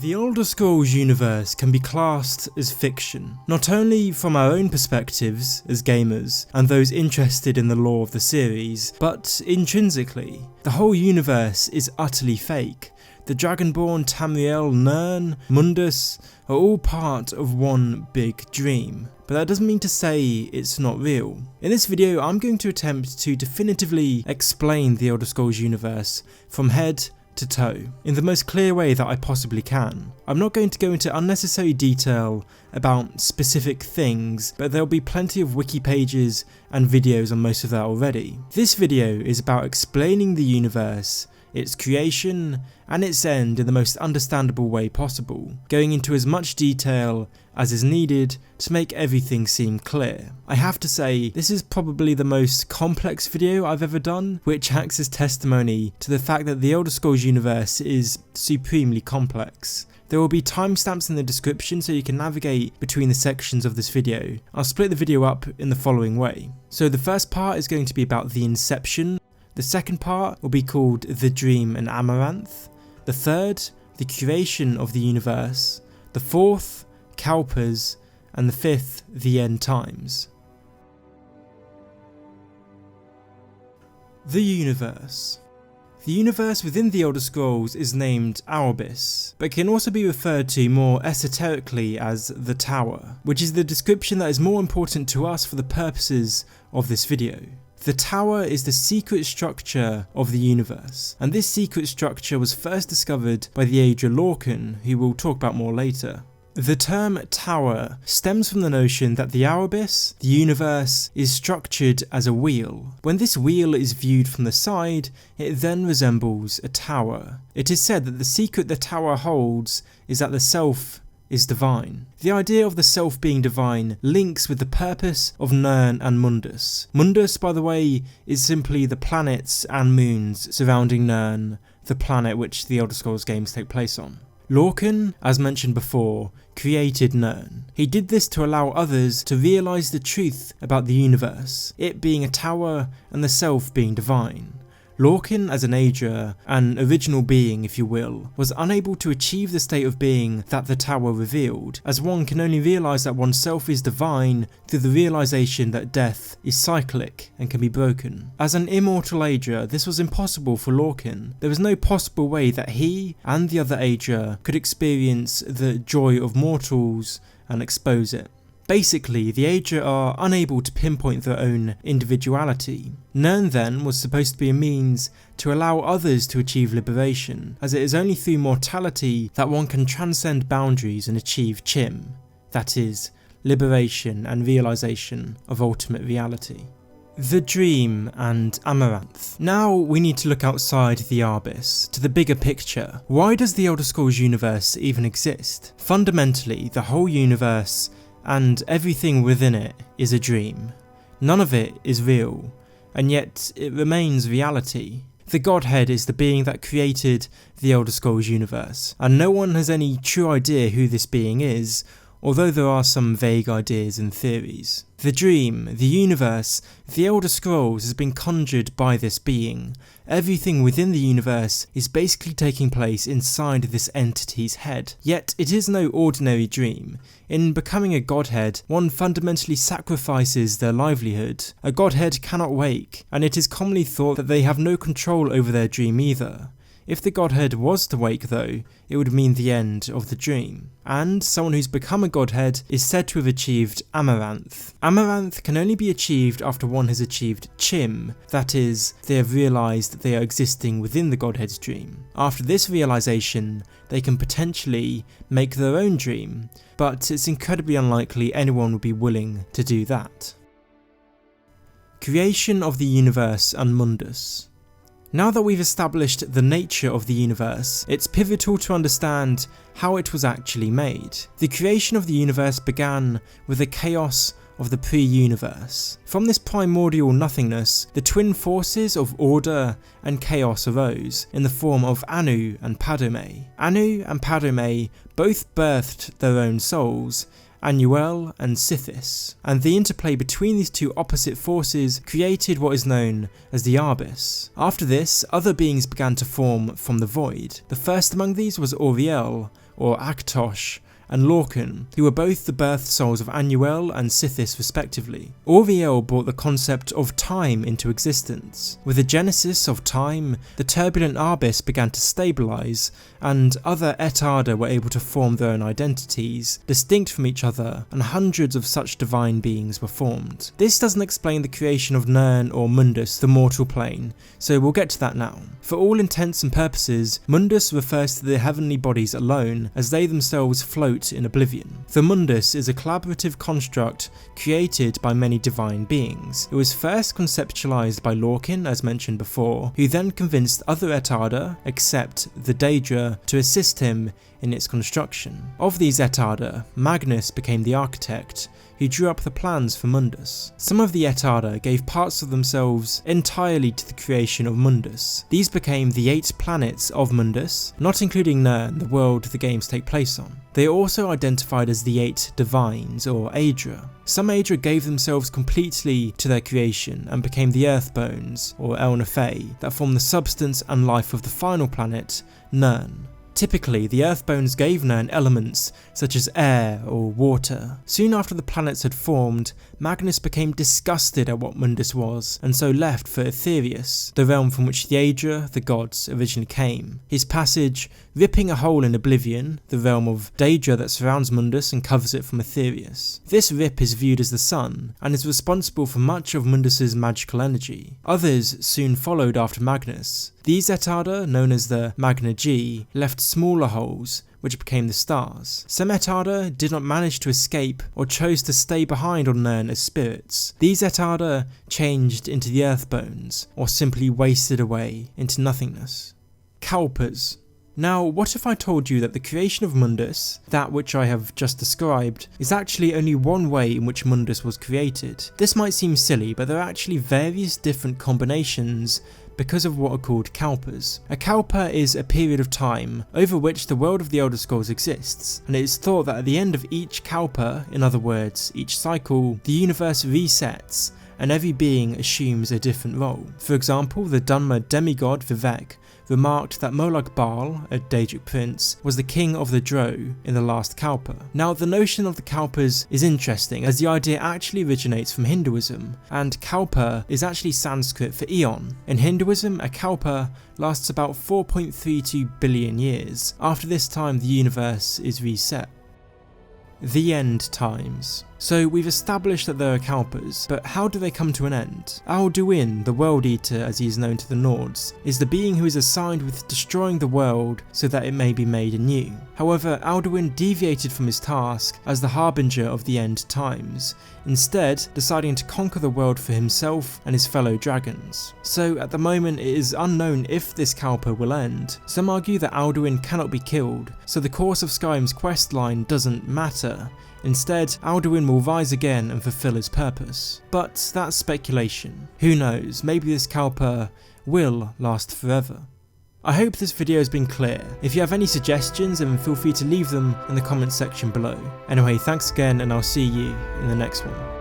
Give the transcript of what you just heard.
The Elder Scrolls universe can be classed as fiction, not only from our own perspectives as gamers and those interested in the lore of the series, but intrinsically. The whole universe is utterly fake. The Dragonborn, Tamriel, Nirn, Mundus are all part of one big dream, but that doesn't mean to say it's not real. In this video I'm going to attempt to definitively explain the Elder Scrolls universe from head to toe, in the most clear way that I possibly can. I'm not going to go into unnecessary detail about specific things, but there'll be plenty of wiki pages and videos on most of that already. This video is about explaining the universe, its creation, and its end in the most understandable way possible, going into as much detail as is needed to make everything seem clear. I have to say, this is probably the most complex video I've ever done, which acts as testimony to the fact that the Elder Scrolls universe is supremely complex. There will be timestamps in the description so you can navigate between the sections of this video. I'll split the video up in the following way. So the first part is going to be about the Inception, the second part will be called the Dream and Amaranth, the third, the creation of the universe, the fourth, Kalpas, and the fifth, the end times. The universe. The universe within the Elder Scrolls is named Albis, but can also be referred to more esoterically as the Tower, which is the description that is more important to us for the purposes of this video. The Tower is the secret structure of the universe, and this secret structure was first discovered by the Ager Lorcan, who we'll talk about more later. The term Tower stems from the notion that the Albis, the universe, is structured as a wheel. When this wheel is viewed from the side, it then resembles a tower. It is said that the secret the tower holds is that the self is divine. The idea of the self being divine links with the purpose of Nirn and Mundus. Mundus, by the way, is simply the planets and moons surrounding Nirn, the planet which the Elder Scrolls games take place on. Lorcan, as mentioned before, created Nirn. He did this to allow others to realise the truth about the universe, it being a tower and the self being divine. Lorcan, as an Ager, an original being if you will, was unable to achieve the state of being that the tower revealed, as one can only realise that oneself is divine through the realisation that death is cyclic and can be broken. As an immortal Ager, this was impossible for Lorcan. There was no possible way that he and the other Ager could experience the joy of mortals and expose it. Basically, the Ager are unable to pinpoint their own individuality. Nirn then was supposed to be a means to allow others to achieve liberation, as it is only through mortality that one can transcend boundaries and achieve Chim, that is, liberation and realisation of ultimate reality. The Dream and Amaranth. Now we need to look outside the Albis, to the bigger picture. Why does the Elder Scrolls universe even exist? Fundamentally, the whole universe and everything within it is a dream. None of it is real, and yet it remains reality. The Godhead is the being that created the Elder Scrolls universe, and no one has any true idea who this being is, although there are some vague ideas and theories. The dream, the universe, the Elder Scrolls has been conjured by this being. Everything within the universe is basically taking place inside this entity's head. Yet it is no ordinary dream. In becoming a godhead, one fundamentally sacrifices their livelihood. A godhead cannot wake, and it is commonly thought that they have no control over their dream either. If the godhead was to wake though, it would mean the end of the dream. And someone who's become a godhead is said to have achieved Amaranth. Amaranth can only be achieved after one has achieved Chim, that is, they have realised that they are existing within the godhead's dream. After this realisation, they can potentially make their own dream, but it's incredibly unlikely anyone would be willing to do that. Creation of the universe and Mundus. Now that we've established the nature of the universe, it's pivotal to understand how it was actually made. The creation of the universe began with the chaos of the pre-universe. From this primordial nothingness, the twin forces of order and chaos arose in the form of Anu and Padome. Anu and Padome both birthed their own souls, Anuel and Sithis, and the interplay between these two opposite forces created what is known as the Albis. After this, other beings began to form from the void. The first among these was Auriel, or Aktosh, and Lorcan, who were both the birth souls of Annuel and Sithis respectively. Auriel brought the concept of time into existence. With the genesis of time, the turbulent Arbis began to stabilise, and other Etarda were able to form their own identities, distinct from each other, and hundreds of such divine beings were formed. This doesn't explain the creation of Nirn or Mundus, the mortal plane, so we'll get to that now. For all intents and purposes, Mundus refers to the heavenly bodies alone, as they themselves float in oblivion. The Mundus is a collaborative construct created by many divine beings. It was first conceptualized by Lorcan, as mentioned before, who then convinced other Etarda, except the Daedra, to assist him in its construction. Of these Etarda, Magnus became the architect, who drew up the plans for Mundus. Some of the Etarda gave parts of themselves entirely to the creation of Mundus. These became the 8 planets of Mundus, not including Nirn, the world the games take place on. They are also identified as the 8 Divines, or Aedra. Some Aedra gave themselves completely to their creation and became the Earthbones, or Elnafei, that form the substance and life of the final planet, Nirn. Typically, the Earthbones gave Nirn elements such as air or water. Soon after the planets had formed, Magnus became disgusted at what Mundus was, and so left for Aetherius, the realm from which the Aedra, the gods, originally came. His passage, ripping a hole in Oblivion, the realm of Daedra that surrounds Mundus and covers it from Aetherius. This rip is viewed as the sun, and is responsible for much of Mundus's magical energy. Others soon followed after Magnus. These Etarda, known as the Magna G, left smaller holes, which became the stars. Some Etarda did not manage to escape or chose to stay behind on Nirn as spirits. These Etarda changed into the Earthbones, or simply wasted away into nothingness. Kalpas. Now, what if I told you that the creation of Mundus, that which I have just described, is actually only one way in which Mundus was created? This might seem silly, but there are actually various different combinations because of what are called Kalpas. A Kalpa is a period of time over which the world of the Elder Scrolls exists, and it is thought that at the end of each Kalpa, in other words, each cycle, the universe resets and every being assumes a different role. For example, the Dunmer demigod Vivek remarked that Molag Bal, a Daedric prince, was the king of the Drow in the last Kalpa. Now, the notion of the Kalpas is interesting, as the idea actually originates from Hinduism, and Kalpa is actually Sanskrit for eon. In Hinduism, a Kalpa lasts about 4.32 billion years. After this time, the universe is reset. The End Times. So we've established that there are Kalpas, but how do they come to an end? Alduin, the World Eater as he is known to the Nords, is the being who is assigned with destroying the world so that it may be made anew. However, Alduin deviated from his task as the harbinger of the end times, instead deciding to conquer the world for himself and his fellow dragons. So at the moment it is unknown if this Kalpa will end. Some argue that Alduin cannot be killed, so the course of Skyrim's questline doesn't matter. Instead, Alduin will rise again and fulfill his purpose. But that's speculation. Who knows, maybe this Kalpa will last forever. I hope this video has been clear. If you have any suggestions, then feel free to leave them in the comments section below. Anyway, thanks again, and I'll see you in the next one.